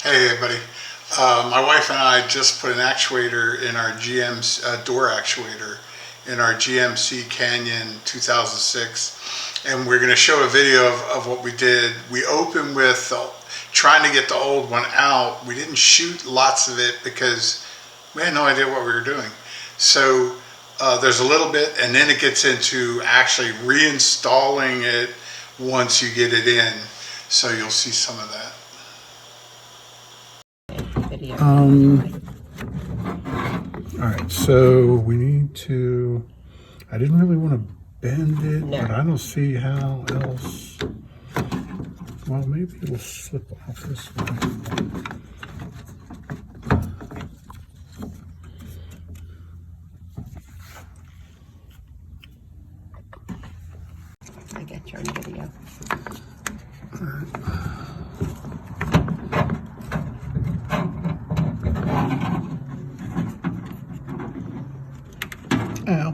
Hey everybody, my wife and I just put an actuator in our door actuator in our GMC Canyon 2006, and we're going to show a video of what we did. We opened with trying to get the old one out. We didn't shoot lots of it because we had no idea what we were doing. So there's a little bit, and then it gets into actually reinstalling it once you get it in. So you'll see some of that. All right, so we need to, I didn't really want to bend it, but I don't see how else. Well, maybe it'll slip off this one. I got you on video. All right. Ow.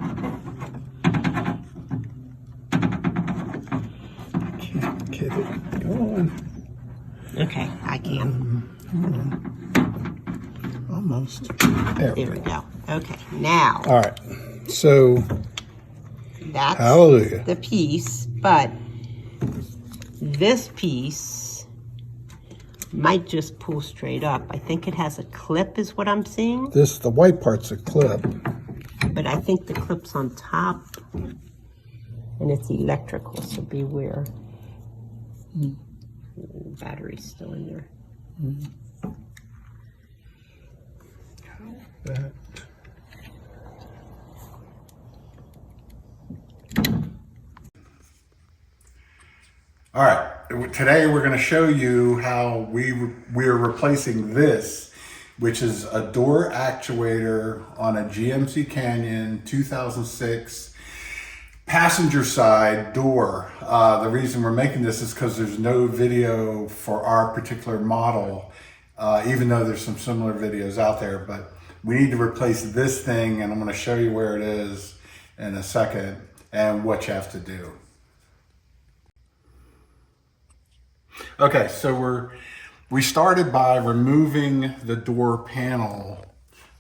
Can't get it. Go on. Okay, I can. Almost. There we go. Okay, now. All right. So, that's hallelujah. The piece, but this piece might just pull straight up. I think it has a clip is what I'm seeing. The white part's a clip. But I think the clip's on top, and it's electrical, so beware. The battery's still in there. That. All right, today we're going to show you how we're replacing this, which is a door actuator on a GMC Canyon 2006 passenger side door. The reason we're making this is because there's no video for our particular model, even though there's some similar videos out there, but we need to replace this thing, and I'm going to show you where it is in a second and what you have to do. Okay, so we started by removing the door panel.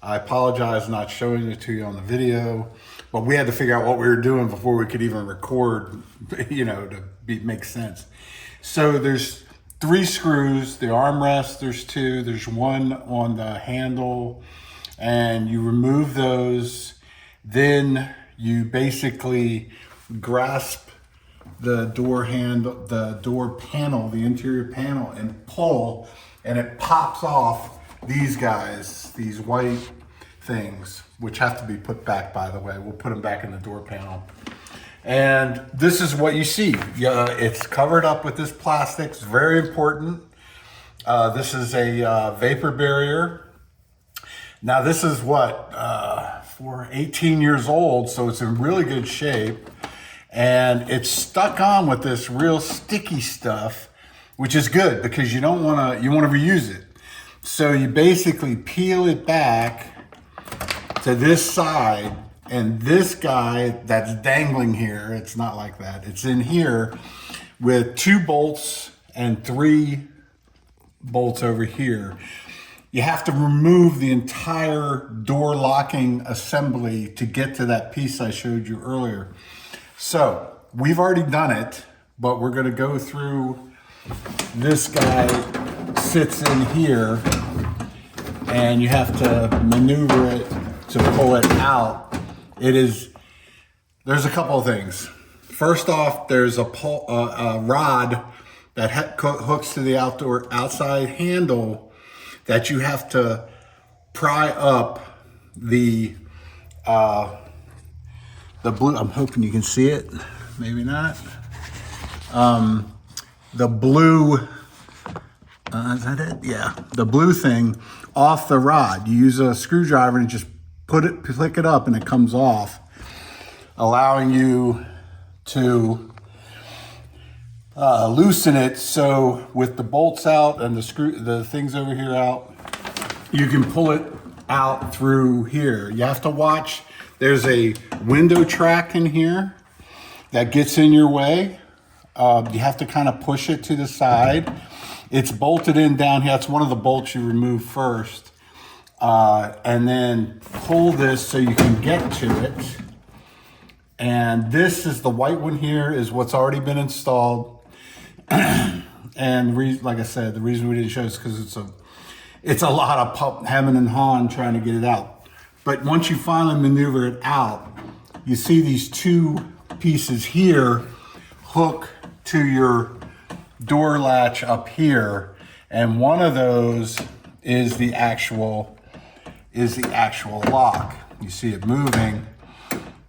I apologize not showing it to you on the video, but we had to figure out what we were doing before we could even record, to make sense. So there's 3 screws, the armrest, there's 2, there's 1 on the handle, and you remove those. Then you basically grasp the door handle, the door panel, the interior panel, and pull, and it pops off these guys, these white things, which have to be put back, by the way. We'll put them back in the door panel. And this is what you see. It's covered up with this plastic. It's very important. This is a vapor barrier. Now this is for 18 years old, so it's in really good shape. And it's stuck on with this real sticky stuff, which is good because you want to reuse it. So you basically peel it back to this side, and this guy that's dangling here, it's not like that. It's in here with 2 bolts and 3 bolts over here. You have to remove the entire door locking assembly to get to that piece I showed you earlier. So we've already done it, but we're going to go through. This guy sits in here, and you have to maneuver it to pull it out. There's a couple of things. First off, there's a rod that hooks to the outside handle that you have to pry up the blue. I'm hoping you can see it, maybe not. The blue, is that it? Yeah, the blue thing off the rod. You use a screwdriver and just pick it up, and it comes off, allowing you to loosen it. So with the bolts out and the things over here out, you can pull it out through here. You have to watch. There's a window track in here that gets in your way. You have to kind of push it to the side. It's bolted in down here. That's one of the bolts you remove first. And then pull this so you can get to it. And this is the white one here is what's already been installed. And like I said, the reason we didn't show is because it's a lot of hemming and hawing trying to get it out. But once you finally maneuver it out, you see these two pieces here hook to your door latch up here, and one of those is the actual lock. You see it moving.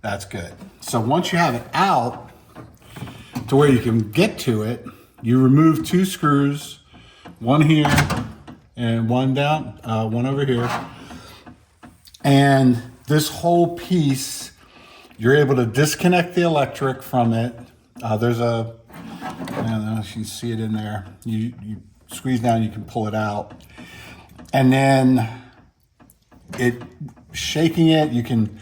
That's good. So once you have it out to where you can get to it, you remove two screws, one here and one down, one over here. And this whole piece, you're able to disconnect the electric from it. There's I don't know if you can see it in there. You squeeze down, you can pull it out. And then shaking it, you can,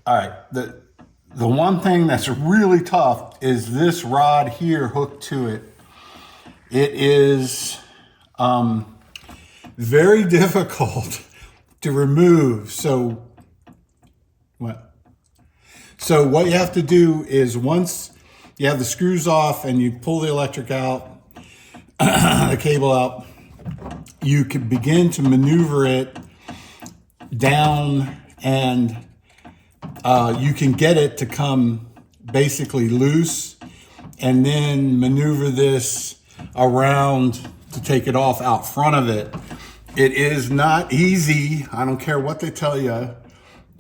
all right, the one thing that's really tough is this rod here hooked to it. It is very difficult to remove. So what you have to do is once you have the screws off and you pull the electric out, the cable out, you can begin to maneuver it down, and you can get it to come basically loose, and then maneuver this around to take it off out front of it. It is not easy. I don't care what they tell you.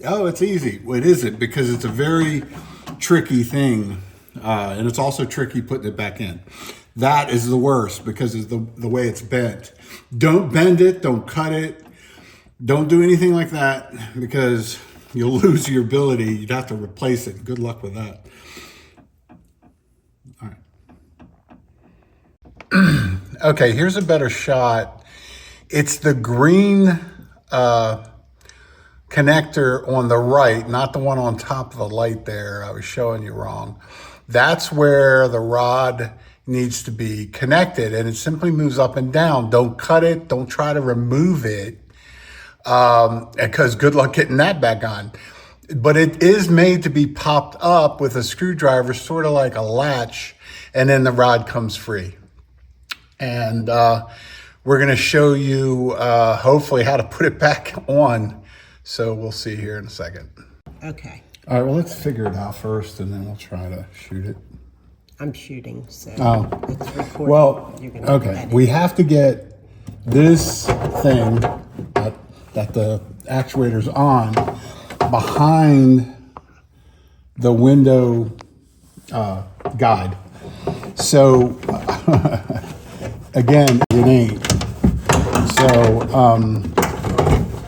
Oh, it's easy. Well, it isn't, because it's a very tricky thing. And it's also tricky putting it back in. That is the worst because of the way it's bent. Don't bend it. Don't cut it. Don't do anything like that because you'll lose your ability. You'd have to replace it. Good luck with that. All right. Okay, here's a better shot. It's the green connector on the right, not the one on top of the light there. I was showing you wrong. That's where the rod needs to be connected, and it simply moves up and down. Don't cut it. Don't try to remove it, because good luck getting that back on. But it is made to be popped up with a screwdriver, sort of like a latch, and then the rod comes free. And we're going to show you, hopefully, how to put it back on. So we'll see here in a second. Okay. All right, well, let's figure it out first, and then we'll try to shoot it. I'm shooting, so it's recording. Well, okay, we have to get this thing that the actuator's on behind the window guide. So, again, it ain't. So,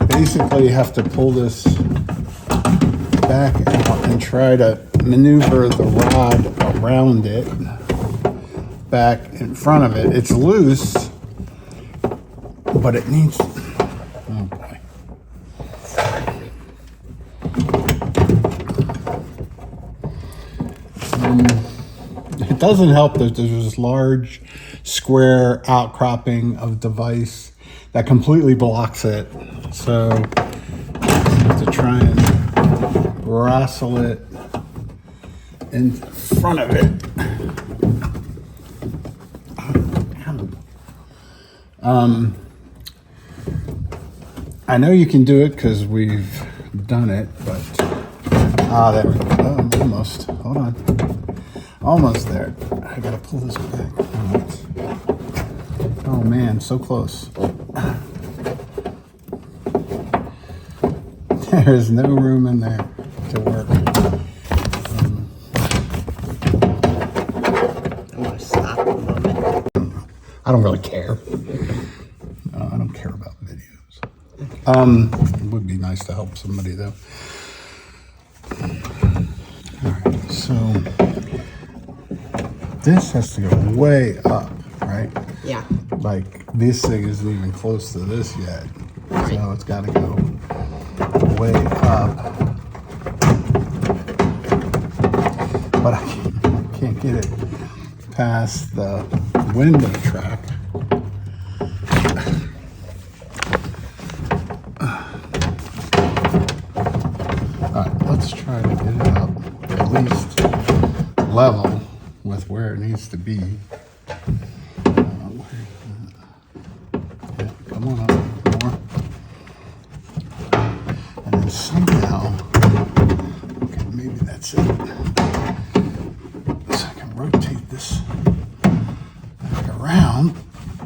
basically you have to pull this back out and try to maneuver the rod around it back in front of it. It's loose, but it needs, oh boy. It doesn't help that there's this large square outcropping of device that completely blocks it. So I have to try and wrestle it in front of it. I know you can do it because we've done it, but there we go. Oh, I'm almost. Hold on. Almost there. I gotta pull this back. Oh man, so close. There's no room in there to work. I'm gonna stop a moment. I don't really care. I don't care about videos. It would be nice to help somebody though. All right, so this has to go way up, right? Yeah. Like this thing isn't even close to this yet. So it's got to go way up. But I can't get it past the window track. level with where it needs to be. Yeah, come on up more. And then somehow, okay, maybe that's it. So I can rotate this back around.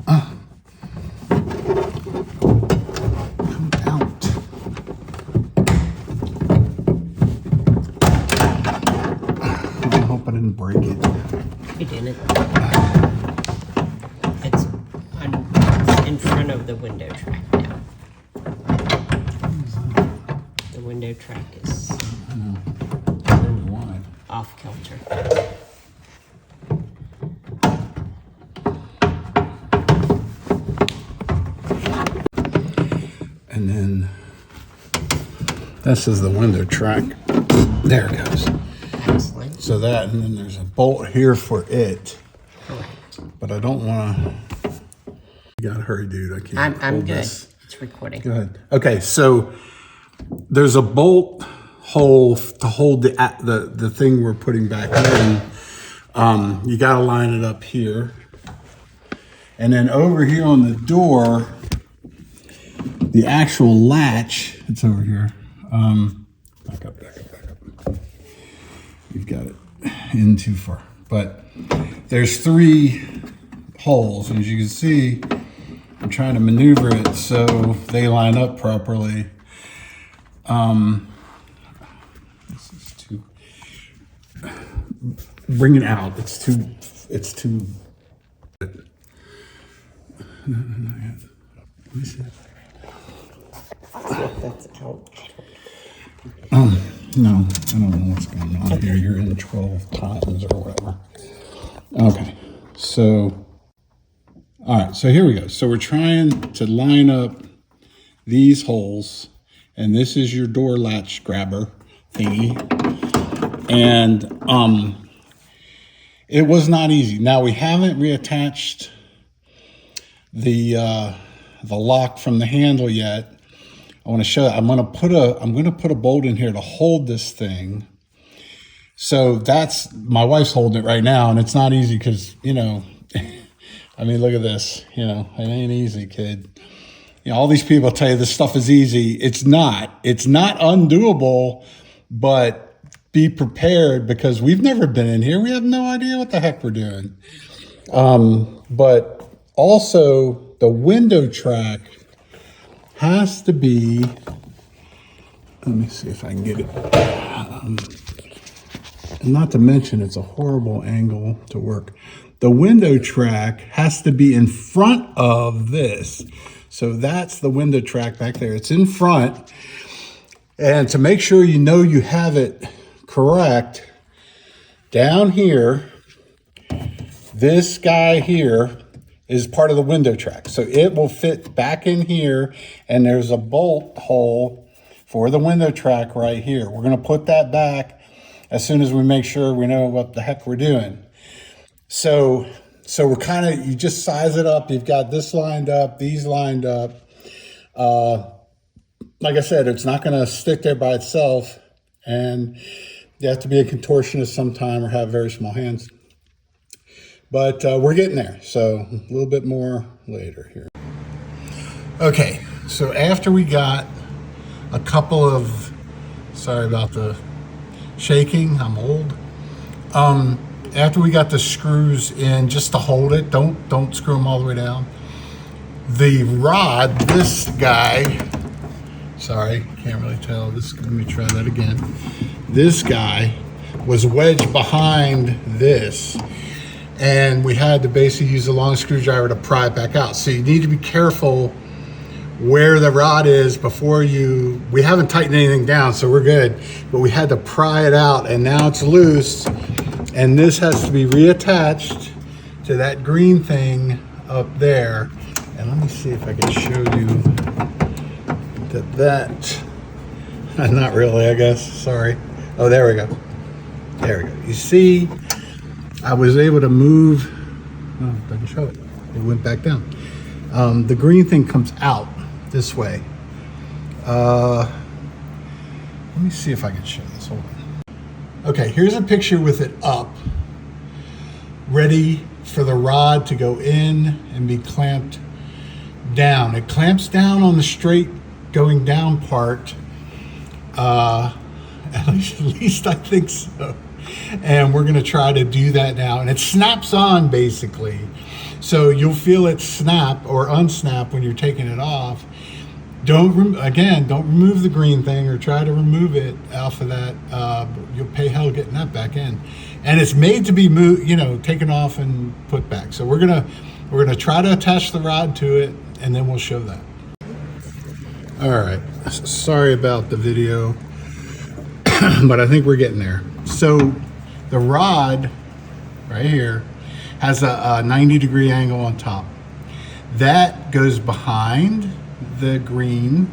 Come out. I hope I didn't break it. You didn't. It's in front of the window track now. The window track is off kilter. And then this is the window track. There it goes. Excellent. So that, and then there's a bolt here for it. Correct. But I don't want to. You gotta hurry, dude. I can't. I'm hold good. this. It's recording. Go ahead. Okay, so there's a bolt hole to hold the thing we're putting back in. You gotta line it up here, and then over here on the door, the actual latch. It's over here. Back up. You've got it in too far, but there's 3 holes, and as you can see, I'm trying to maneuver it so they line up properly. This is too. Bring it out. It's too. No, not yet. Let me see. That's out. No, I don't know what's going on here. You're in 12 times or whatever. Okay, so, all right, so here we go. So we're trying to line up these holes, and this is your door latch grabber thingy. And it was not easy. Now we haven't reattached the lock from the handle yet. I want to show that. I'm going to put a bolt in here to hold this thing. So that's, my wife's holding it right now, and it's not easy because, I mean, look at this, it ain't easy, kid. All these people tell you this stuff is easy. It's not undoable, but be prepared because we've never been in here. We have no idea what the heck we're doing. But also the window track has to be, let me see if I can get it. And not to mention, it's a horrible angle to work. The window track has to be in front of this. So that's the window track back there. It's in front. And to make sure you have it correct, down here, this guy here is part of the window track. So it will fit back in here, and there's a bolt hole for the window track right here. We're gonna put that back as soon as we make sure we know what the heck we're doing. So we're you just size it up. You've got this lined up, these lined up. Like I said, it's not gonna stick there by itself, and you have to be a contortionist sometime or have very small hands. But we're getting there, so a little bit more later here. Okay, so after we got a couple of, sorry about the shaking, I'm old. After we got the screws in just to hold it, don't screw them all the way down. The rod, this guy, sorry, can't really tell. Let me try that again. This guy was wedged behind this, and we had to basically use a long screwdriver to pry it back out. So you need to be careful where the rod is before we haven't tightened anything down, so we're good, but we had to pry it out, and now it's loose, and this has to be reattached to that green thing up there. And let me see if I can show you that, not really, I guess, sorry. Oh, there we go. There we go. You see, I was able to move, oh, I can show it. It went back down. The green thing comes out this way. Let me see if I can show this. Hold on. Okay, here's a picture with it up. ready for the rod to go in and be clamped down. It clamps down on the straight going down part, at least I think so. And we're gonna try to do that now. And it snaps on basically. So you'll feel it snap or unsnap when you're taking it off. Don't remove the green thing or try to remove it off of that. You'll pay hell getting that back in. And it's made to be moved, taken off and put back. So we're gonna try to attach the rod to it, and then we'll show that. All right, sorry about the video, but I think we're getting there. So the rod right here has a 90-degree angle on top. That goes behind the green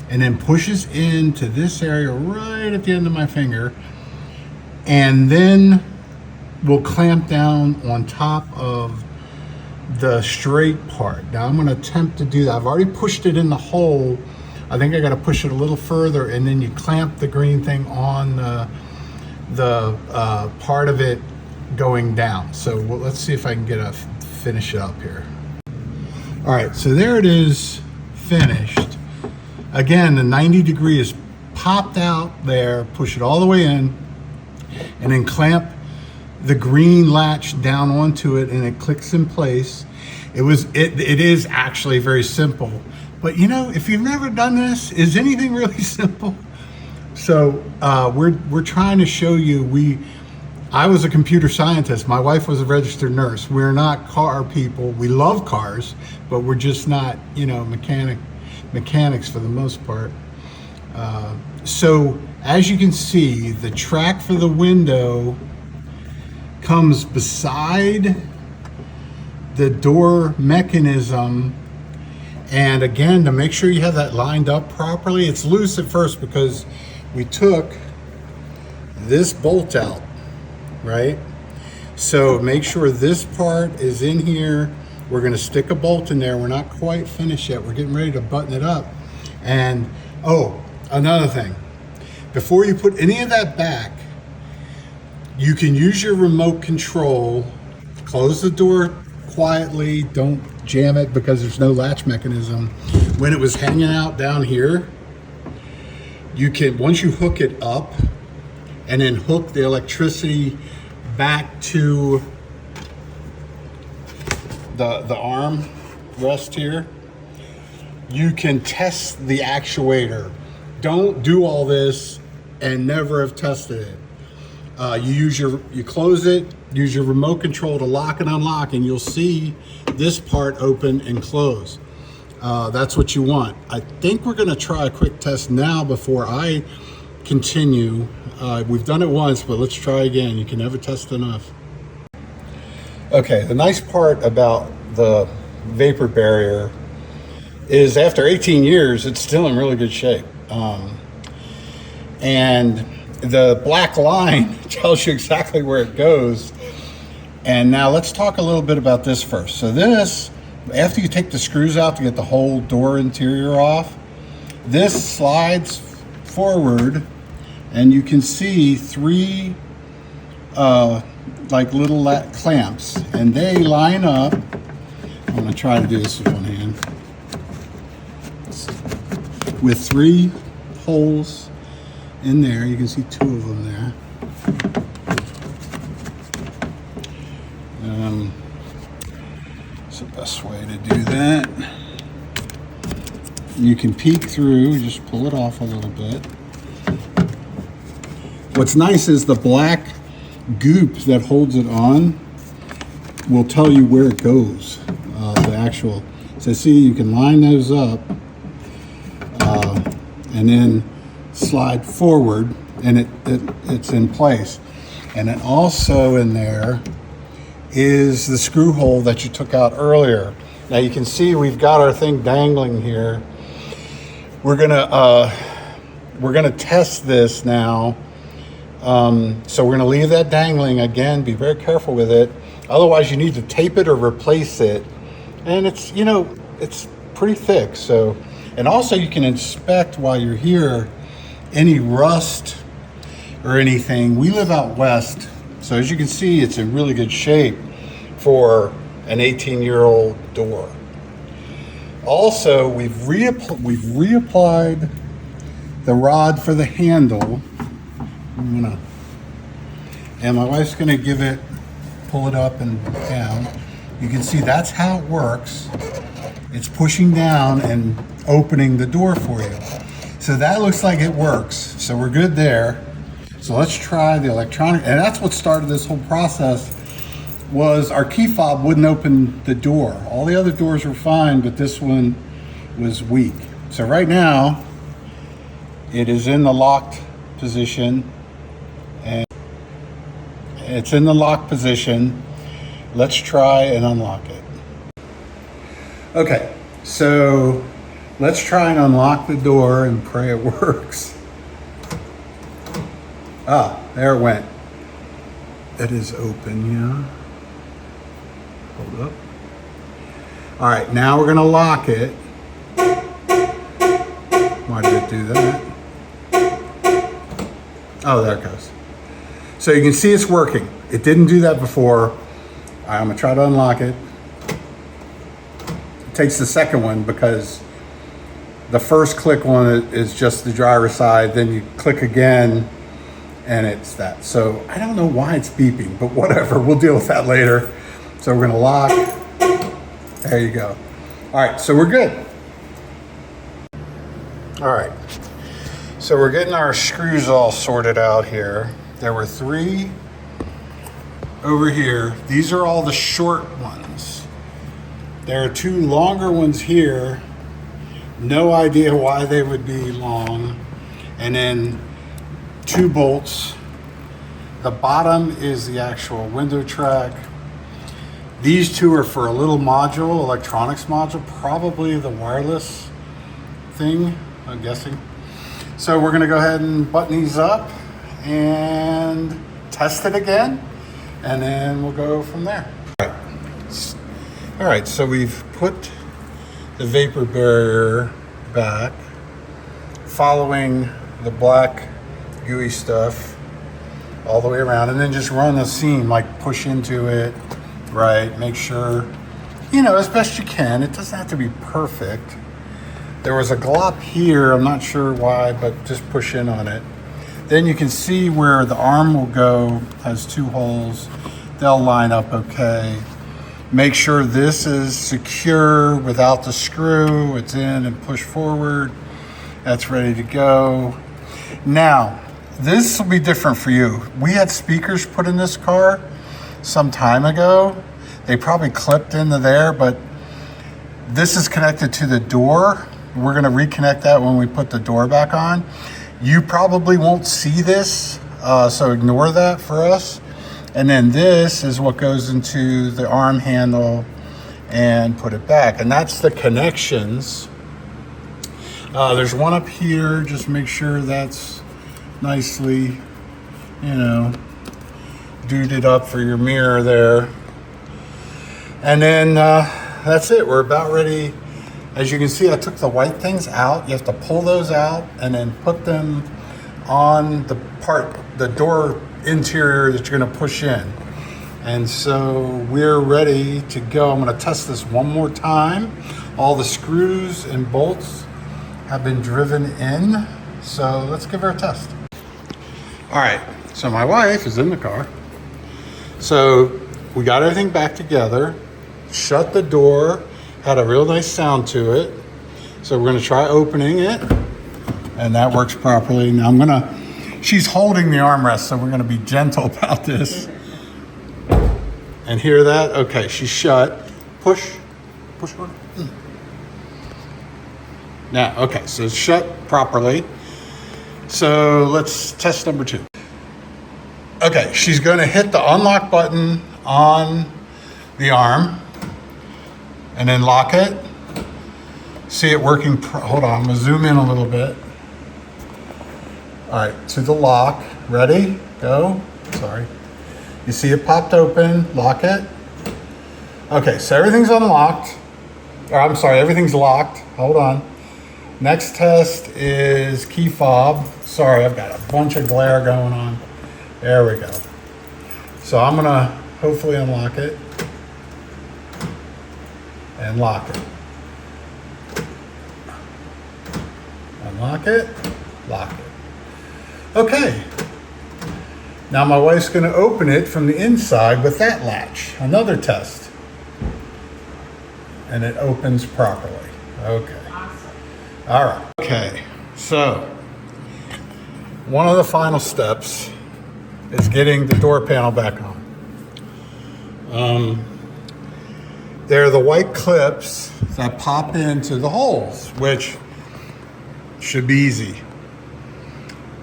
and then pushes into this area right at the end of my finger, and then we'll clamp down on top of the straight part. Now I'm going to attempt to do that. I've already pushed it in the hole. I think I got to push it a little further, and then you clamp the green thing on the part of it going down. So let's see if I can finish it up here. All right, so there it is, finished. Again, the 90 degree is popped out there. Push it all the way in, and then clamp the green latch down onto it, and it clicks in place. It is actually very simple, but if you've never done this, is anything really simple? So we're trying to show you. I was a computer scientist. My wife was a registered nurse. We're not car people. We love cars, but we're just not mechanics for the most part. So as you can see, the track for the window comes beside the door mechanism. And again, to make sure you have that lined up properly, it's loose at first because we took this bolt out, right? So make sure this part is in here. We're gonna stick a bolt in there. We're not quite finished yet. We're getting ready to button it up. And another thing, before you put any of that back, you can use your remote control. Close the door quietly. Don't jam it because there's no latch mechanism. When it was hanging out down here, you can, once you hook it up and then hook the electricity back to the arm rest here, you can test the actuator. Don't do all this and never have tested it. You close it, use your remote control to lock and unlock, and you'll see this part open and close. That's what you want. I think we're gonna try a quick test now before I continue. We've done it once, but let's try again. You can never test enough. Okay, the nice part about the vapor barrier is after 18 years, it's still in really good shape. And the black line tells you exactly where it goes. And now let's talk a little bit about this first. So this, after you take the screws out to get the whole door interior off, this slides forward, and you can see three like little clamps, and they line up. I'm gonna try to do this with one hand. With three holes in there. You can see two of them there. It's the best way to do that. You can peek through, just pull it off a little bit. What's nice is the black goop that holds it on will tell you where it goes. So see, you can line those up and then slide forward, and it's in place. And then also in there is the screw hole that you took out earlier. Now you can see we've got our thing dangling here. We're gonna test this now. So we're gonna leave that dangling again. Be very careful with it. Otherwise, you need to tape it or replace it. And it's it's pretty thick. So, and also you can inspect while you're here any rust or anything. We live out west, so as you can see, it's in really good shape. for an 18-year-old door. Also, we've reapplied the rod for the handle. And my wife's gonna pull it up and down. You can see that's how it works. It's pushing down and opening the door for you. So that looks like it works. So we're good there. So let's try the electronic, and that's what started this whole process, was our key fob wouldn't open the door. All the other doors were fine, but this one was weak. So right now, it is in the locked position, and it's in the locked position. Let's try and unlock it. Okay, so let's try and unlock the door and pray it works. Ah, there it went. It is open, yeah. Hold up. All right, now we're gonna lock it. Why did it do that? Oh, there it goes. So you can see it's working. It didn't do that before. All right, I'm gonna try to unlock it. It takes the second one because the first click on it is just the driver's side, then you click again and it's that. So I don't know why it's beeping, but whatever, we'll deal with that later. So we're gonna lock, there you go. All right, so we're good. All right, so we're getting our screws all sorted out here. There were 3 over here. These are all the short ones. There are 2 longer ones here. No idea why they would be long. And then 2 bolts. The bottom is the actual window track. These 2 are for a little module, electronics module, probably the wireless thing, I'm guessing. So we're gonna go ahead and button these up and test it again, and then we'll go from there. All right, so we've put the vapor barrier back, following the black gooey stuff all the way around, and then just run the seam, like push into it, right? Make sure, as best you can. It doesn't have to be perfect. There was a glop here, I'm not sure why, but just push in on it. Then you can see where the arm will go, has 2 holes. They'll line up okay. Make sure this is secure without the screw. It's in and push forward. That's ready to go. Now, this will be different for you. We had speakers put in this car some time ago. They probably clipped into there, but this is connected to the door. We're gonna reconnect that when we put the door back on. You probably won't see this, so ignore that for us. And then this is what goes into the arm handle and put it back. And that's the connections. There's one up here, just make sure that's nicely, duded up for your mirror there. And then that's it, we're about ready. As you can see, I took the white things out. You have to pull those out and then put them on the door interior that you're gonna push in. And so we're ready to go. I'm gonna test this one more time. All the screws and bolts have been driven in. So let's give her a test. All right, so my wife is in the car. So we got everything back together, shut the door, had a real nice sound to it. So we're gonna try opening it, and that works properly. Now she's holding the armrest, so we're gonna be gentle about this. And hear that? Okay, she's shut. Push on. Now, okay, so it's shut properly. So let's test number 2. Okay, she's gonna hit the unlock button on the arm and then lock it. See it working, hold on, I'm gonna zoom in a little bit. All right, to the lock, ready, go, sorry. You see it popped open, lock it. Okay, so everything's unlocked. Or I'm sorry, everything's locked, hold on. Next test is key fob. Sorry, I've got a bunch of glare going on. There we go. So I'm gonna hopefully unlock it. and lock it. Unlock it, lock it. Okay. Now my wife's going to open it from the inside with that latch. Another test. And it opens properly. Okay. Awesome. All right. Okay. So one of the final steps is getting the door panel back on. They're the white clips that pop into the holes, which should be easy.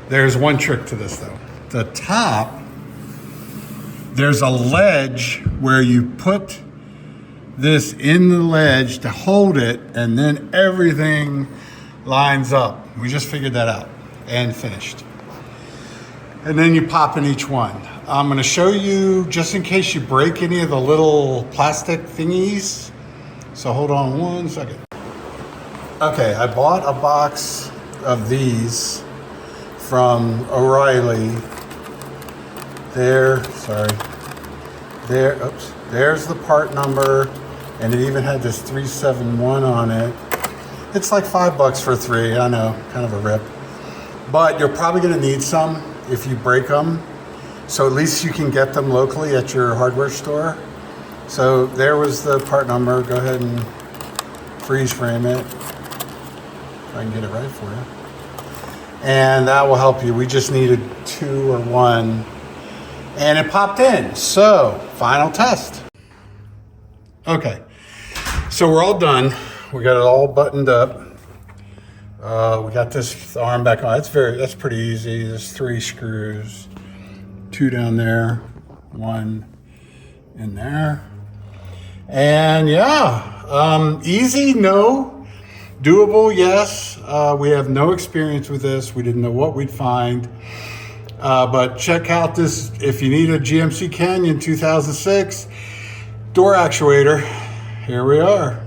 There's one trick to this though. The top, there's a ledge where you put this in the ledge to hold it, and then everything lines up. We just figured that out and finished. And then you pop in each one. I'm gonna show you just in case you break any of the little plastic thingies. So hold on one second. Okay, I bought a box of these from O'Reilly. There's the part number, and it even had this 371 on it. It's like $5 for 3, I know, kind of a rip. But you're probably gonna need some if you break them. So at least you can get them locally at your hardware store. So there was the part number. Go ahead and freeze frame it. If I can get it right for you. And that will help you. We just needed 2 or 1. And it popped in. So, final test. Okay. So we're all done. We got it all buttoned up. We got this arm back on. That's pretty easy. There's 3 screws. 2 down there, 1 in there. And yeah, easy, no. Doable, yes. We have no experience with this. We didn't know what we'd find. But check out this, if you need a GMC Canyon 2006 door actuator, here we are.